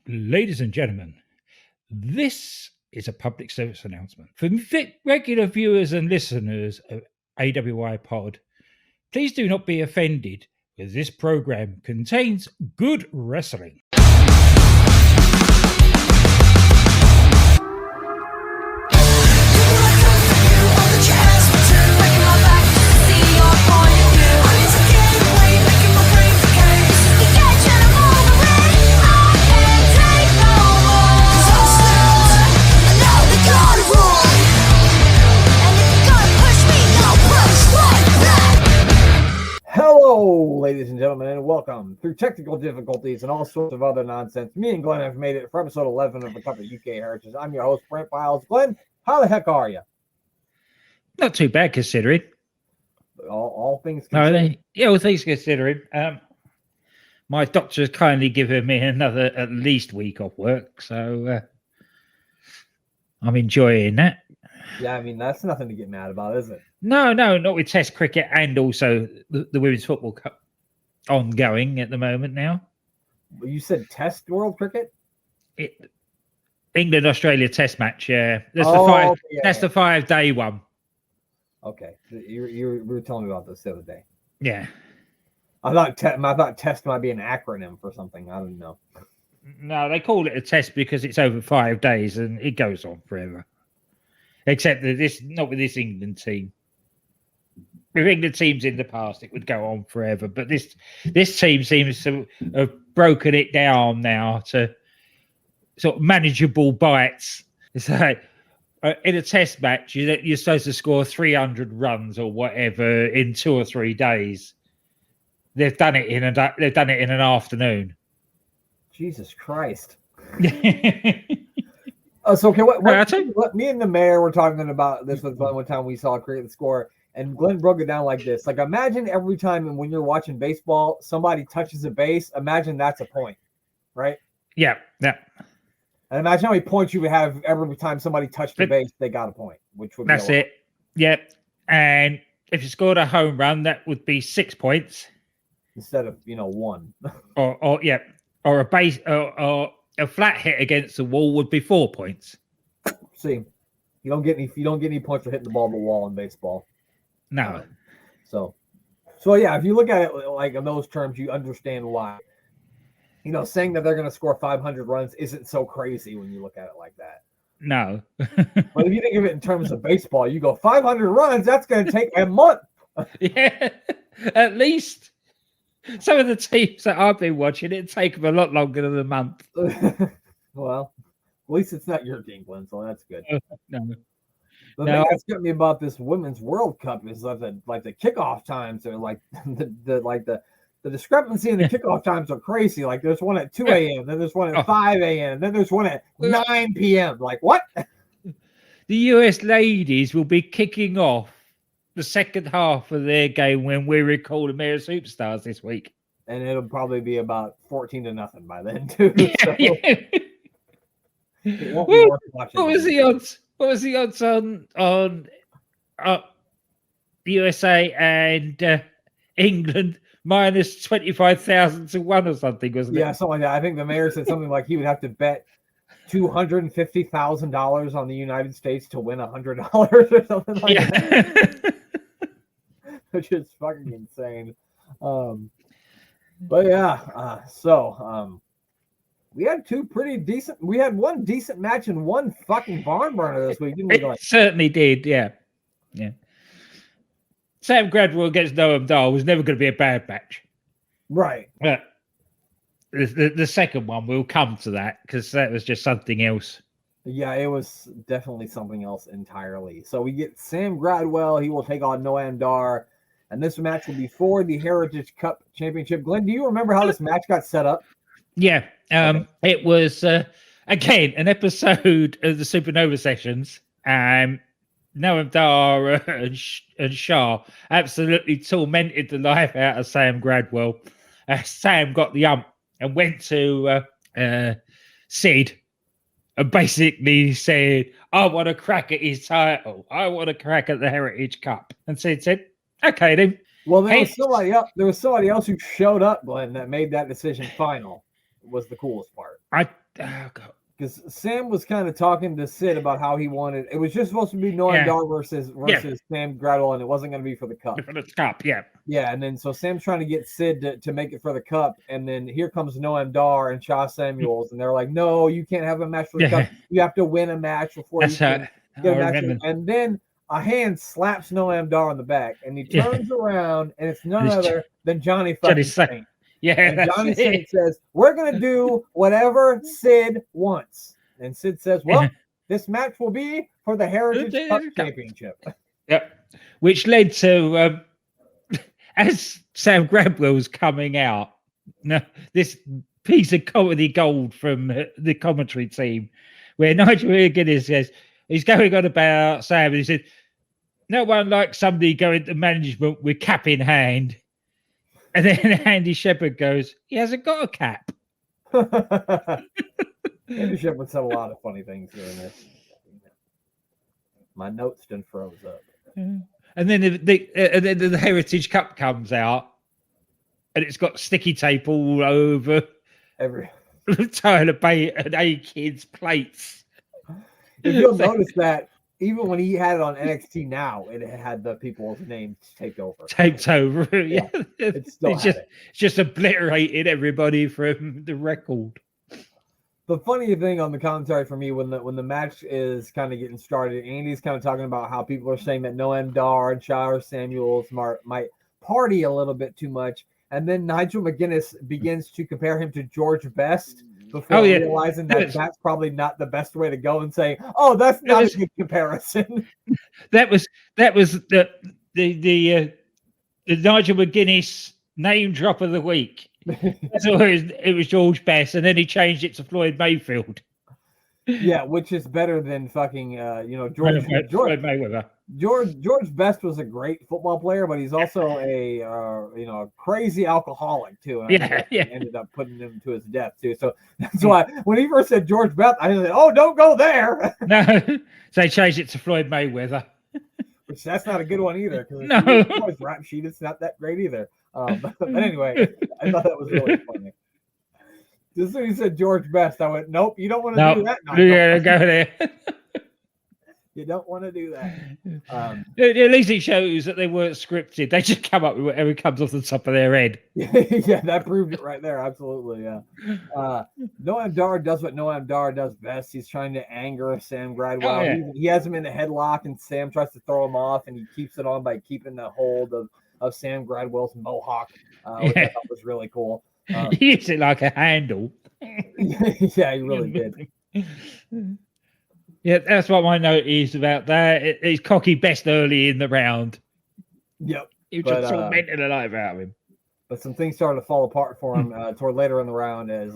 Ladies and gentlemen, this is a public service announcement. For regular viewers and listeners of AWI Pod, please do not be offended, because this program contains good wrestling. Hello, ladies and gentlemen, and welcome. Through technical difficulties and all sorts of other nonsense, me and Glenn have made it for episode 11 of the Cup of UK Heritage. I'm your host, Brent Biles. Glenn, how the heck are you? Not too bad, considering. All things considered. All things considering. My doctor's kindly given me another at least week off work, so I'm enjoying that. Yeah, I mean, that's nothing to get mad about, is it? No, not with Test cricket and also the Women's Football Cup ongoing at the moment now. You said Test World Cricket? England-Australia Test match, yeah. That's the 5-day one. Okay. You were telling me about this the other day. Yeah. I thought Test might be an acronym for something. I don't know. No, they call it a Test because it's over 5 days and it goes on forever. Except that not with this England team. With England teams in the past, it would go on forever. But this team seems to have broken it down now to sort of manageable bites. It's like in a Test match, you're supposed to score 300 runs or whatever in 2 or 3 days. They've done it in an afternoon. Jesus Christ. So okay, what me and the mayor were talking about this with Glenn one time. We saw Create the Score, and Glenn broke it down like this: like, imagine every time when you're watching baseball, somebody touches a base. Imagine that's a point, right? Yeah. And imagine how many points you would have every time somebody touched the base. They got a point, which would that's it. Yeah, and if you scored a home run, that would be 6 points instead of 1. or a base or a flat hit against the wall would be 4 points. See, you don't get any points for hitting the ball to the wall in baseball. No. So yeah, if you look at it like in those terms, you understand why. Saying that they're going to score 500 runs isn't so crazy when you look at it like that. No. But if you think of it in terms of baseball, you go 500 runs. That's going to take a month. Yeah, at least. Some of the teams that I've been watching, it'd take them a lot longer than a month. Well, at least it's not your team, Glenn, so that's good. No. The thing that's got me about this Women's World Cup is like the kickoff times are like the discrepancy in the kickoff times are crazy. Like there's one at 2 a.m., then there's one at 5 a.m., then there's one at 9 p.m. Like what? The US ladies will be kicking off the second half of their game when we recall the Mayor Superstars this week. And it'll probably be about 14-0 by then, too. What was the odds? What was the odds on USA and England minus 25,000 to 1 or something, wasn't it? Yeah, something like that. I think the mayor said something like he would have to bet $250,000 on the United States to win $100 or something like that. Which is fucking insane. But yeah, we had we had one decent match and one fucking barn burner this week, didn't we? It certainly did, yeah. Sam Gradwell against Noam Dar was never going to be a bad match. Right. But the second one, we'll come to that because that was just something else. Yeah, it was definitely something else entirely. So we get Sam Gradwell. He will take on Noam Dar. And this match will be for the Heritage Cup Championship. Glenn, do you remember how this match got set up? Yeah. It was, again, an episode of the Supernova Sessions. Noam Dar and Shah absolutely tormented the life out of Sam Gradwell. Sam got the ump and went to Sid and basically said, I want to crack at his title. I want to crack at the Heritage Cup. And Sid said, okay, then. Well, there was somebody else who showed up, Glenn, that made that decision final. Was the coolest part. Oh, God. Because Sam was kind of talking to Sid about how he wanted. It was just supposed to be Noam Dar versus Sam Gradwell, and it wasn't going to be for the cup. For the cup, yeah. Yeah, and then so Sam's trying to get Sid to make it for the cup, and then here comes Noam Dar and Shaw Samuels, and they're like, "No, you can't have a match for the cup. You have to win a match before you can get a match." And then a hand slaps Noam Dar on the back, and he turns around, and it's none other than Johnny fucking Saint. Yeah, and Johnny Saint says, "We're gonna do whatever Sid wants." And Sid says, "Well, this match will be for the Heritage Cup Championship." Yep. Which led to as Sam Gradwell was coming out, this piece of comedy gold from the commentary team, where Nigel McGuinness says he's going on about Sam, and he said, "No one likes somebody going to management with cap in hand." And then Andy Shepherd goes, "He hasn't got a cap." Andy Shepherd said a lot of funny things during this. My notes done froze up. And then the Heritage Cup comes out, and it's got sticky tape all over every Tyler Bate and A-Kid's plates. If you'll notice that, even when he had it on NXT now, it had the people's names taped over. Yeah. It's just obliterated everybody from the record. The funny thing on the commentary for me, when the match is kind of getting started, Andy's kind of talking about how people are saying that Noam Dar and Shaw Samuels might party a little bit too much. And then Nigel McGuinness begins to compare him to George Best before realizing that that's probably not the best way to go, and say, "Oh, that's not a good comparison." That was the Nigel McGuinness name drop of the week. So it was George Best, and then he changed it to Floyd Mayfield. Yeah, which is better than fucking Floyd Mayweather. George Best was a great football player, but he's also a crazy alcoholic too. And ended up putting him to his death too. So that's why when he first said George Best, I said, "Oh, don't go there." No, so they changed it to Floyd Mayweather. Which that's not a good one either. No, his rap sheet, it's not that great either. But anyway, I thought that was really funny. As soon as he said George Best, I went, "Nope, you don't want to do that." Yeah, go there. You don't want to do that. At least it shows that they weren't scripted. They just come up with whatever comes off the top of their head. Yeah, that proved it right there. Absolutely, yeah. Noam Dar does what Noam Dar does best. He's trying to anger Sam Gradwell. Oh, yeah. He has him in a headlock, and Sam tries to throw him off, and he keeps it on by keeping the hold of Sam Gradwell's mohawk, which I thought was really cool. He used it like a handle. Yeah, he really did. Yeah, that's what my note is about that. He's cocky best early in the round. Yep. He was just tormenting the life out of him. But some things started to fall apart for him toward later in the round as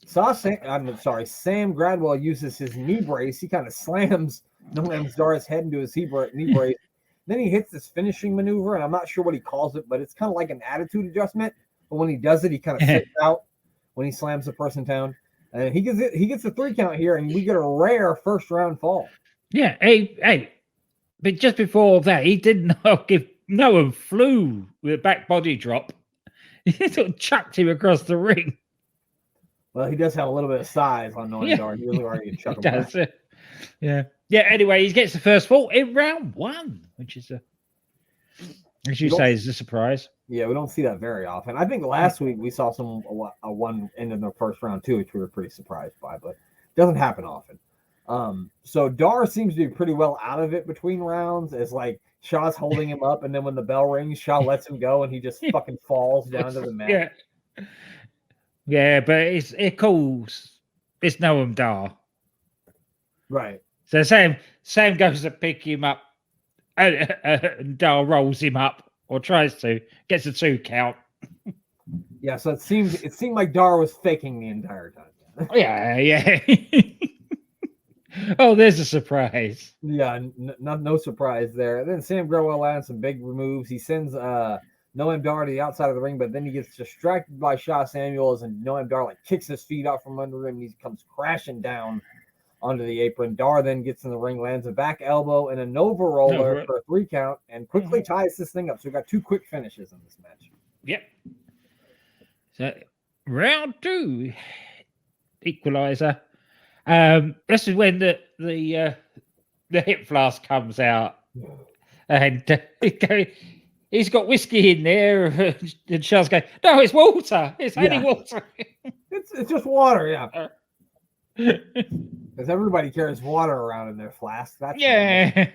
Sam Gradwell uses his knee brace. He kind of slams Noam Dar's head into his knee brace. Then he hits this finishing maneuver, and I'm not sure what he calls it, but it's kind of like an attitude adjustment. But when he does it, he kind of sits out when he slams the person down. And he gets a 3 count here, and we get a rare first round fall. Yeah, hey, but just before that, he did not give Noam flew with a back body drop. He sort of chucked him across the ring. Well, he does have a little bit of size on Noam Dar. He really already chuck him back. Yeah. Anyway, he gets the first fall in round 1, which is as you say, is a surprise. Yeah, we don't see that very often. I think last week we saw a one end in the first round too, which we were pretty surprised by, but it doesn't happen often. So Dar seems to be pretty well out of it between rounds, as like Shaw's holding him up, and then when the bell rings, Shaw lets him go, and he just fucking falls down to the mat. Yeah, but it's Noam Dar. Right. So Sam goes to pick him up, and Dar rolls him up, or tries to, gets a 2 count. Yeah, so it seemed like Dar was faking the entire time. Yeah. Oh, there's a surprise. Yeah, no surprise there. Then Sam Gradwell lands some big moves. He sends Noam Dar to the outside of the ring, but then he gets distracted by Shaw Samuels, and Noam Dar kicks his feet out from under him, and he comes crashing down onto the apron. Dar then gets in the ring, lands a back elbow and a Nova roller for a 3 count, and quickly ties this thing up. So we got 2 quick finishes in this match. Yep. So round 2. equalizer. This is when the hip flask comes out, and he's got whiskey in there, and Charles goes, "No, it's water. It's only water. It's just water, yeah." Because everybody carries water around in their flask. That's yeah.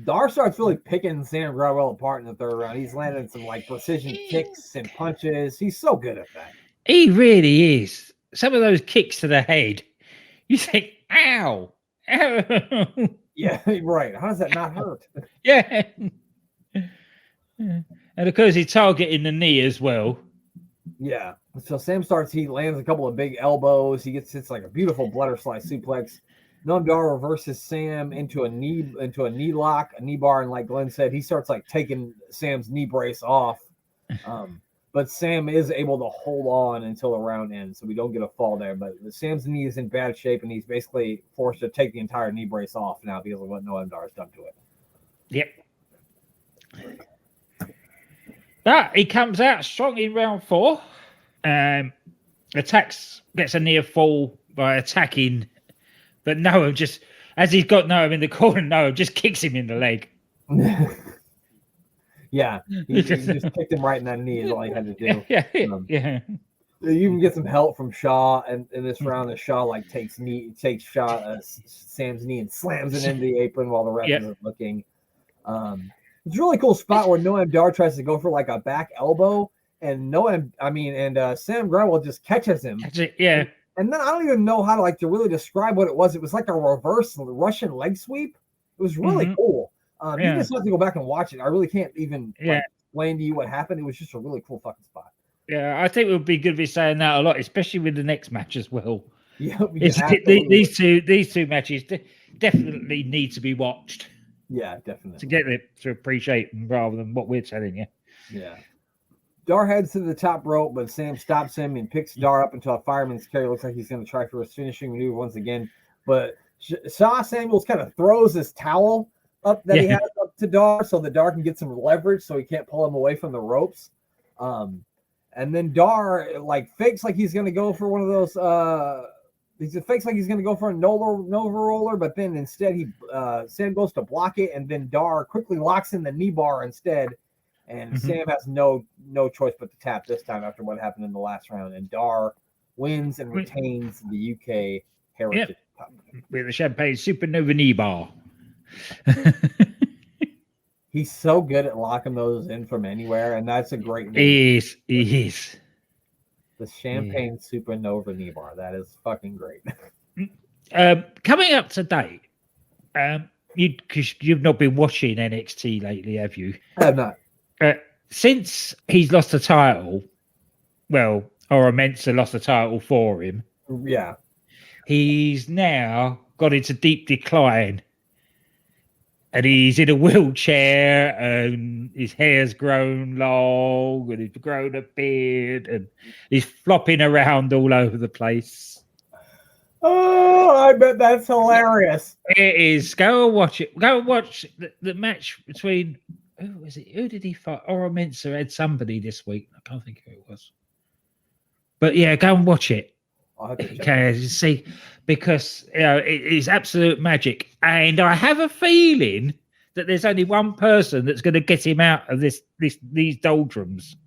Dar starts really picking Sam Gradwell apart in the third round. He's landing some like precision kicks and punches. He's so good at that. He really is. Some of those kicks to the head, you think, "Ow, ow." Yeah, right. How does that not hurt? Yeah. And of course, he's targeting the knee as well. Yeah. So Sam he lands a couple of big elbows. He hits like a beautiful bladder slice suplex. Noam Dar reverses Sam into a knee lock, a knee bar, and like Glenn said, he starts like taking Sam's knee brace off. But Sam is able to hold on until the round ends, so we don't get a fall there. But Sam's knee is in bad shape, and he's basically forced to take the entire knee brace off now because of what Noam Dar has done to it. Yep. But he comes out strong in round 4. Gets a near fall by attacking, but Noam just, as he's got Noam in the corner, Noam just kicks him in the leg. Yeah, he just kicked him right in that knee is all he had to do. Yeah. You even get some help from Shaw, and in this round, the Shaw like takes Sam's knee and slams it into the apron while the ref isn't looking. It's a really cool spot where Noam Dar tries to go for like a back elbow, and Sam Gradwell just catches him. Yeah. And then I don't even know how to really describe what it was. It was like a reverse Russian leg sweep. It was really cool. You just have to go back and watch it. I really can't even explain to you what happened. It was just a really cool fucking spot. Yeah, I think it would be good to be saying that a lot, especially with the next match as well. Yeah, these two matches definitely need to be watched. Yeah, definitely. To get it to appreciate them rather than what we're telling you. Yeah. Dar heads to the top rope, but Sam stops him and picks Dar up into a fireman's carry. Looks like he's going to try for his finishing maneuver once again. But Shaw Samuels kind of throws his towel up that he has up to Dar so that Dar can get some leverage so he can't pull him away from the ropes. And then Dar fakes like he's going to go for one of those he fakes like he's going to go for a Nova roller, but then instead Sam goes to block it, and then Dar quickly locks in the knee bar instead, and Sam has no choice but to tap this time after what happened in the last round, and Dar wins and retains the UK Heritage Cup with the Champagne Supernova knee bar. He's so good at locking those in from anywhere, and that's a great name. He is. The Champagne Supernova knee bar. That is fucking great. Coming up today, because you've not been watching NXT lately, have you? I have not. Since he's lost the title, or Mensa lost the title for him. Yeah. He's now got into deep decline. And he's in a wheelchair, and his hair's grown long, and he's grown a beard, and he's flopping around all over the place. Oh, I bet that's hilarious. It is. Go and watch it. Go and watch the match between, who was it? Who did he fight? Oro Mensah had somebody this week. I can't think who it was. But yeah, go and watch it. Okay, see, because it is absolute magic, and I have a feeling that there's only one person that's going to get him out of these doldrums.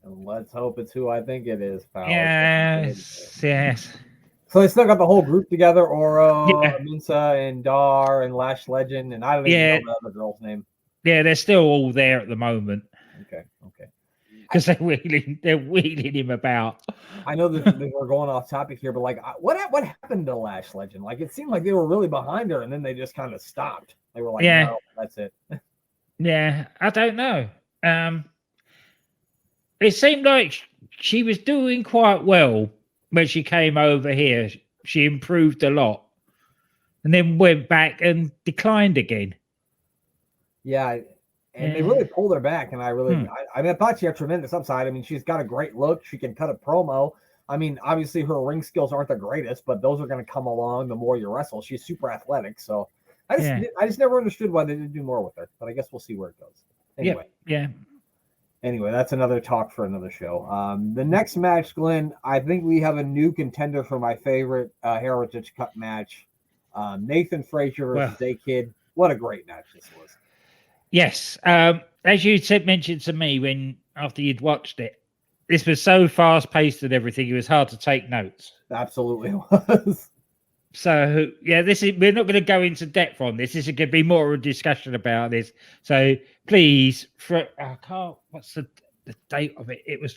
And let's hope it's who I think it is, pal. Yes. So they still got the whole group together: Oro, Mensah, and Dar, and Lash Legend, and I don't even know the other girl's name. Yeah, they're still all there at the moment. Okay. Because they're wheeling him about. I know that we're going off topic here, but what happened to Lash Legend? It seemed like they were really behind her, and then they just kind of stopped. They were like, no, that's it. Yeah, I don't know. It seemed like she was doing quite well when she came over here. She improved a lot, and then went back and declined again. Yeah. And they really pulled her back, and I thought she had tremendous upside. I mean, she's got a great look. She can cut a promo. I mean, obviously her ring skills aren't the greatest, but those are going to come along the more you wrestle. She's super athletic, so I just never understood why they didn't do more with her. But I guess we'll see where it goes. Anyway, Anyway, that's another talk for another show. The next match, Glenn, I think we have a new contender for my favorite Heritage Cup match. Nathan Frazer versus A-Kid. What a great match this was. Yes. As you mentioned to me after you'd watched it, this was so fast-paced and everything, it was hard to take notes. Absolutely was. So, yeah, we're not going to go into depth on this. This is going to be more of a discussion about this. So, please, what's the date of it? It's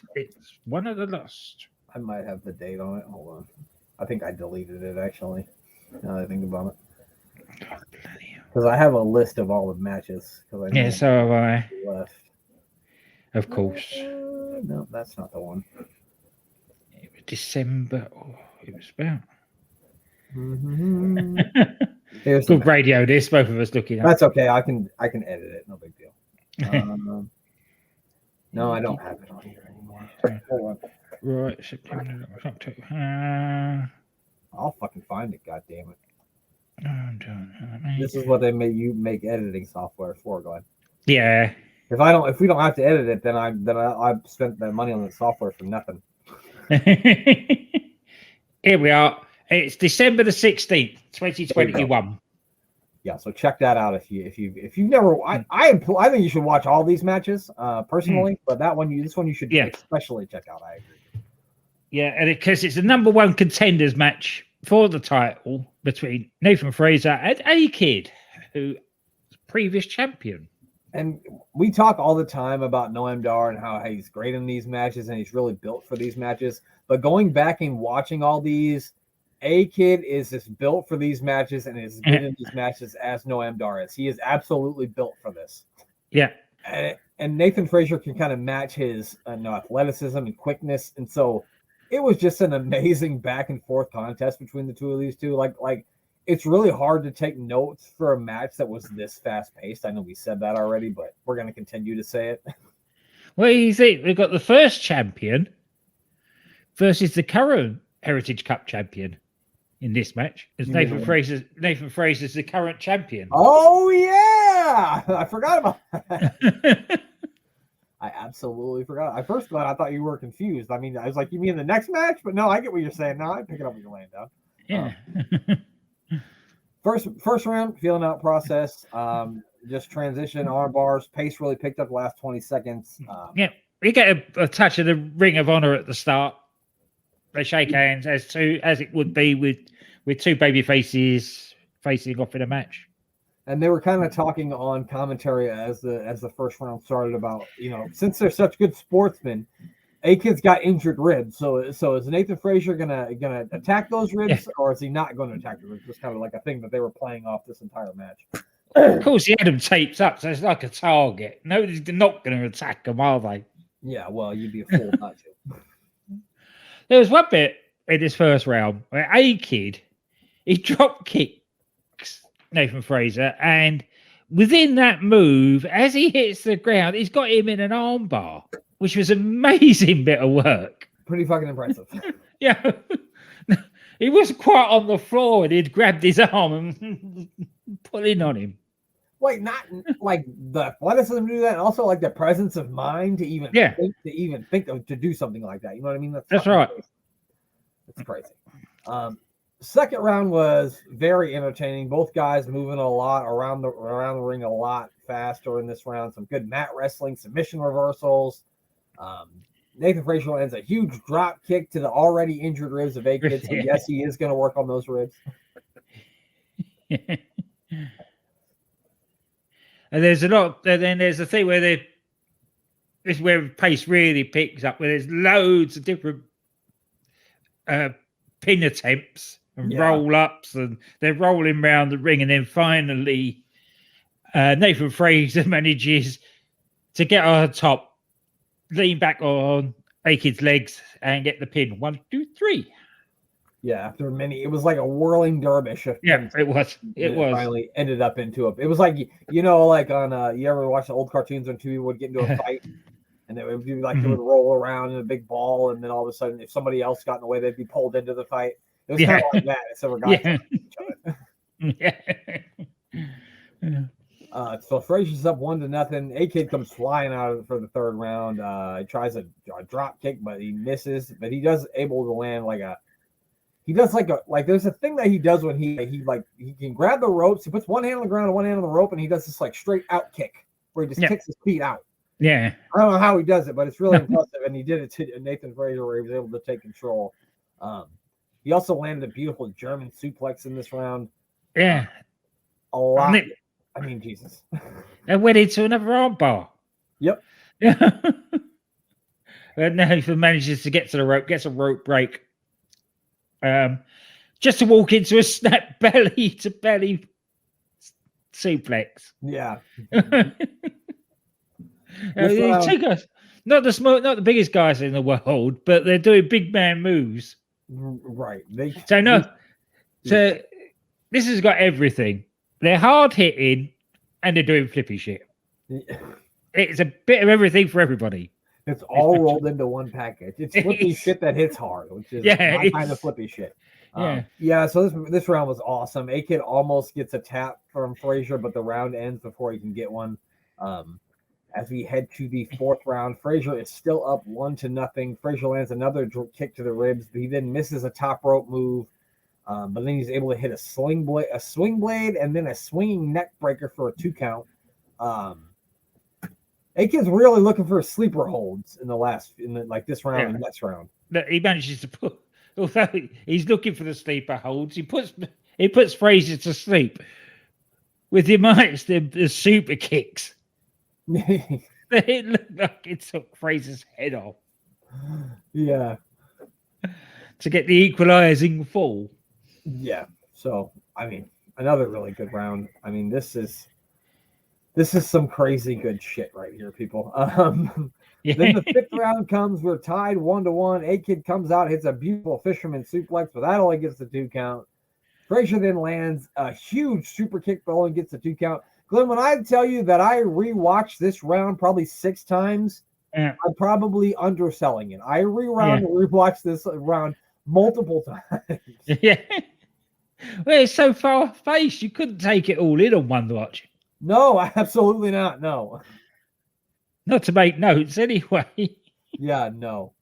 one of the last. I might have the date on it. Hold on. I think I deleted it, actually. Now that I think about it. Because I have a list of all the matches. So have I. Left. Of course. No, that's not the one. It was December. It was about. Mm-hmm. Good radio. This both of us looking at. That's okay. I can edit it. No big deal. No, I don't have it on here anymore. Hold on. Right, September. I'll fucking find it. God damn it. This is what they make editing software for, Glenn. Yeah. If we don't have to edit it, then I've spent that money on the software for nothing. Here we are. It's December the 16th, 2021. Yeah, so check that out if you've never. I think you should watch all these matches personally, but this one you should especially check out. I agree. Yeah, and because it's the number one contenders match for the title between Nathan Frazer and A-Kid, who is previous champion. And we talk all the time about Noam Dar and how he's great in these matches and he's really built for these matches. But going back and watching all these, A-Kid is just built for these matches and is good in these matches as Noam Dar is. He is absolutely built for this. Yeah. And Nathan Frazer can kind of match his athleticism and quickness. And so it was just an amazing back and forth contest between the two of these two. Like it's really hard to take notes for a match that was this fast paced. I know we said that already, but we're going to continue to say it. Well, you think we've got the first champion versus the current Heritage Cup champion in this match. As Nathan Frazer's the current champion. Oh yeah, I forgot about that. I absolutely forgot. I thought you were confused. I mean, I was like, you mean the next match? But no, I get what you're saying now. I pick it up when you're laying down. Yeah. First round, feeling out process. Just transition, arm bars, pace really picked up the last 20 seconds. You get a touch of the Ring of Honor at the start. They shake hands as it would be with two baby faces facing off in a match. And they were kind of talking on commentary as the first round started about, since they're such good sportsmen, A-Kid's got injured ribs. So is Nathan Frazer gonna attack those ribs, or is he not going to attack the ribs? It's kind of like a thing that they were playing off this entire match. Of course, he had them taped up, so it's like a target. Nobody's not going to attack them, are they? Yeah, well, you'd be a fool not to. There was one bit in this first round where A-Kid, he drop kicks Nathan Frazer, and within that move, as he hits the ground, he's got him in an armbar, which was an amazing bit of work. Pretty fucking impressive. Yeah. He was quite on the floor and he'd grabbed his arm and pulling on him. Like, not like the athleticism to do that, and also like the presence of mind to even think to do something like that. You know what I mean? That's right. Crazy. It's crazy. Second round was very entertaining. Both guys moving a lot around the ring a lot faster in this round. Some good mat wrestling, submission reversals. Nathan Frazer lands a huge drop kick to the already injured ribs of A-Kid. So yes, he is going to work on those ribs. And there's a lot. And then there's a thing where this is where pace really picks up. Where there's loads of different pin attempts and roll ups, and they're rolling around the ring, and then finally Nathan Frazer manages to get on top, lean back on A-Kid's legs, and get the pin. 1, 2, 3. Yeah, after many, it was like a whirling dervish. Yeah, it was. It was. Finally ended up into it. It was like, like on, you ever watch the old cartoons when two people would get into a fight, and it would be like they would roll around in a big ball, and then all of a sudden, if somebody else got in the way, they'd be pulled into the fight. It was kind of like that. So we're guys each other. So Frazier's up 1-0. A-Kid comes flying out for the third round. He tries a drop kick, but he misses. But he does able to land there's a thing that he does when he can grab the ropes. He puts one hand on the ground and one hand on the rope, and he does this like straight out kick where he just kicks his feet out. Yeah. I don't know how he does it, but it's really impressive. And he did it to Nathan Frazer where he was able to take control. He also landed a beautiful German suplex in this round. Yeah. A lot. Jesus. And went into another armbar. Yep. And now he manages to get to the rope, gets a rope break. Just to walk into a snap belly to belly suplex. Yeah. Two guys, not the biggest guys in the world, but they're doing big man moves. Right. So this has got everything. They're hard hitting and they're doing flippy shit. It's a bit of everything for everybody. It's all rolled into one package. It's flippy shit that hits hard, which is my kind of flippy shit. So this round was awesome. A-Kid almost gets a tap from Frazer, but the round ends before he can get one. As we head to the fourth round, Frazer is still up 1-0. Frazer lands another kick to the ribs, but he then misses a top rope move. But then he's able to hit a swing blade, and then a swinging neck breaker for a 2 count. A-Kid's really looking for sleeper holds in this round and next round. He manages to put, although he's looking for the sleeper holds, he puts Frazer to sleep with the super kicks. It looked like it took Frazer's head off. Yeah. To get the equalizing fall. Yeah. So, another really good round. This is some crazy good shit right here, people. Then the fifth round comes. We're tied 1-1. A-Kid comes out, hits a beautiful fisherman suplex, but that only gets the 2 count. Frazer then lands a huge super kick, but only gets the 2 count. Glenn, when I tell you that I rewatched this round probably 6 times, I'm probably underselling it. I rewatched this round multiple times. Yeah. Well, it's so far-faced, you couldn't take it all in on one watch. No, absolutely not. No. Not to make notes, anyway. Yeah, no.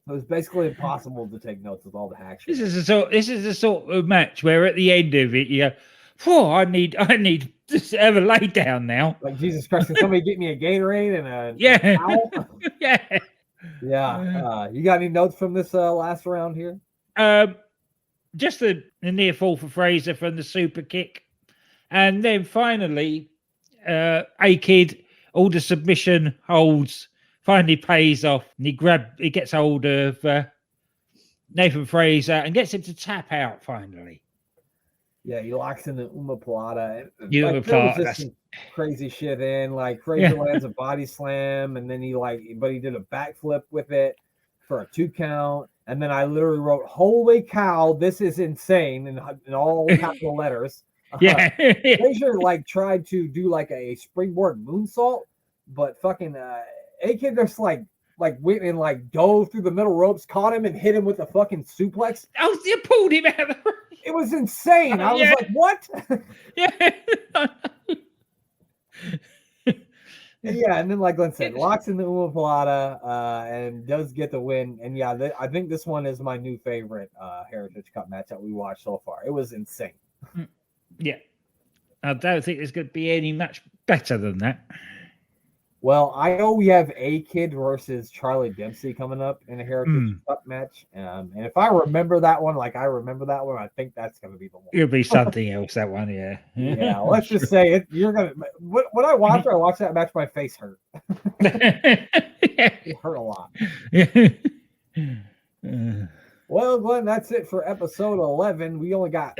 It was basically impossible to take notes with all the action. This is the sort of match where at the end of it, you go, "Oh, I need to have a lay down now." Like, Jesus Christ, can somebody get me a Gatorade and a towel? Yeah. Yeah. You got any notes from this last round here? Just the near fall for Frazer from the super kick. And then finally, A-Kid, all the submission holds, finally pays off. And he gets hold of Nathan Frazer and gets him to tap out finally. Yeah, he locks in the omoplata. That's some crazy shit in. Like, Frazer lands a body slam, and then he did a backflip with it for a 2 count. And then I literally wrote, "Holy cow, this is insane," in all capital letters. Frazer tried to do a springboard moonsault, but fucking A-Kid just went and dove through the middle ropes, caught him and hit him with a fucking suplex. Oh, you pulled him out of the ring. It was insane. I was like, what? Yeah, and then like Glenn said, locks in the omoplata and does get the win. And I think this one is my new favorite Heritage Cup match that we watched so far. It was insane. Yeah. I don't think there's going to be any much better than that. Well, I know we have A-Kid versus Charlie Dempsey coming up in a Heritage Cup match. And if I remember that one, I think that's going to be the one. It'll be something else, that one, yeah. Yeah, let's just say it. You're going to. When I watched that match, my face hurt. It hurt a lot. Well, Glenn, that's it for episode 11. We only got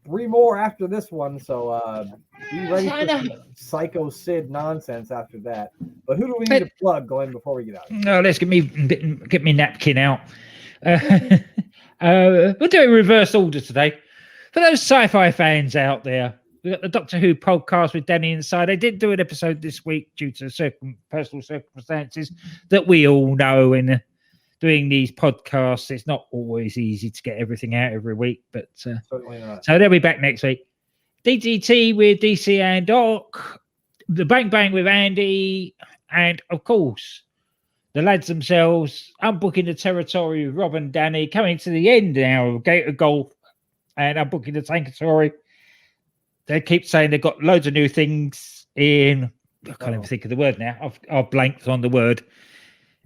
3 more after this one, so be ready for some Psycho Sid nonsense after that. But who do we need to plug, Glenn, before we get out? No, let's get me napkin out. We'll do it in reverse order today. For those sci-fi fans out there, we got the Doctor Who podcast with Danny Inside. I did do an episode this week due to personal circumstances that we all know. In doing these podcasts, it's not always easy to get everything out every week, but certainly not. So they'll be back next week. DDT with DC and Doc, the Bang Bang with Andy, and of course, the lads themselves. I'm booking the territory with Rob and Danny, coming to the end now of Gate of Golf, and I'm booking the Tankatory. They keep saying they've got loads of new things in. I can't even think of the word now. I've blanked on the word.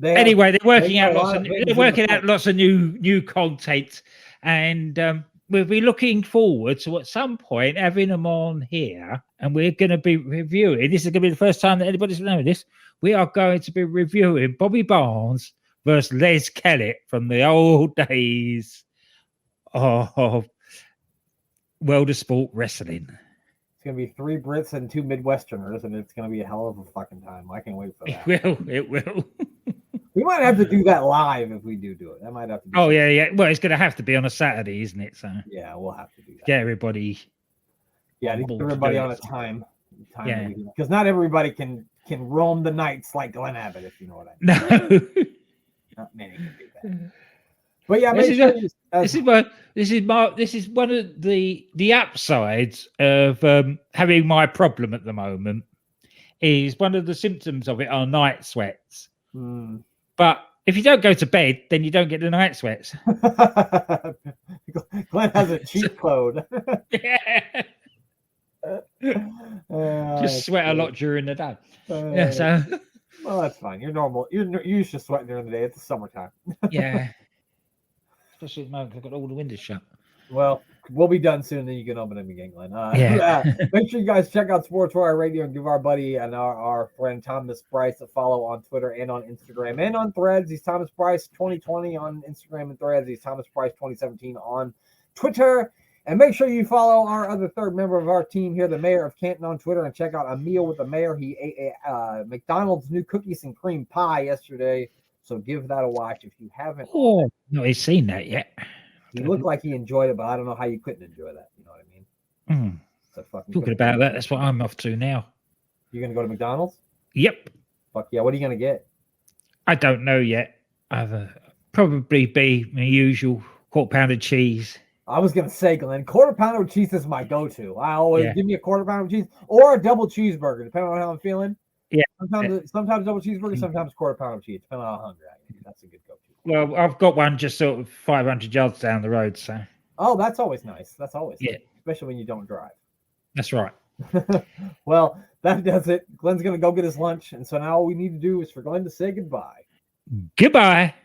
Anyway, they're working out lots of new content, and we'll be looking forward to at some point having them on here, and we're going to be reviewing. This is going to be the first time that anybody's known this. We are going to be reviewing Bobby Barnes versus Les Kellett from the old days of World of Sport Wrestling. It's going to be 3 Brits and 2 Midwesterners, and it's going to be a hell of a fucking time. I can't wait for that. It will. We might have to do that live if we do it. That might have to be. Oh, yeah. Well, it's going to have to be on a Saturday, isn't it? So yeah, we'll have to do that. Get everybody. Yeah, to get everybody on a time. Yeah. Because not everybody can roam the nights like Glenn Abbott, if you know what I mean. No. Not many can do that. But yeah, this is one of the upsides of having my problem at the moment. Is one of the symptoms of it are night sweats. But if you don't go to bed, then you don't get the night sweats. Glenn has a cheat code. Yeah. Just sweat a lot during the day. Well, that's fine. You're normal. You're used to sweating during the day. It's the summertime. Yeah. Especially at the moment, I've got all the windows shut. Well, we'll be done soon, then you can open them again, Glenn. Make sure you guys check out Sports Wire Radio and give our buddy and our friend Thomas Bryce a follow on Twitter and on Instagram and on Threads. He's Thomas Bryce 2020 on Instagram and Threads. He's Thomas Bryce 2017 on Twitter. And make sure you follow our other third member of our team here, the Mayor of Canton, on Twitter, and check out A Meal with the Mayor. He ate a McDonald's new cookies and cream pie yesterday, so give that a watch if you haven't. Oh, no, he's seen that yet. He looked like he enjoyed it, but I don't know how you couldn't enjoy that. You know what I mean? Talking about that, that's what I'm off to now. You're going to go to McDonald's? Yep. Fuck yeah. What are you going to get? I don't know yet. I've probably be my usual quarter pounder cheese. I was going to say, Glenn, quarter pounder with cheese is my go-to. I always give me a quarter pounder with cheese or a double cheeseburger, depending on how I'm feeling. Yeah. Sometimes double cheeseburger, sometimes quarter pounder with cheese, depending on how hungry I am. That's a good go-to. Well, I've got one just sort of 500 yards down the road, so. Oh, that's always nice. That's always nice, especially when you don't drive. That's right. Well, that does it. Glenn's going to go get his lunch, and so now all we need to do is for Glenn to say goodbye. Goodbye.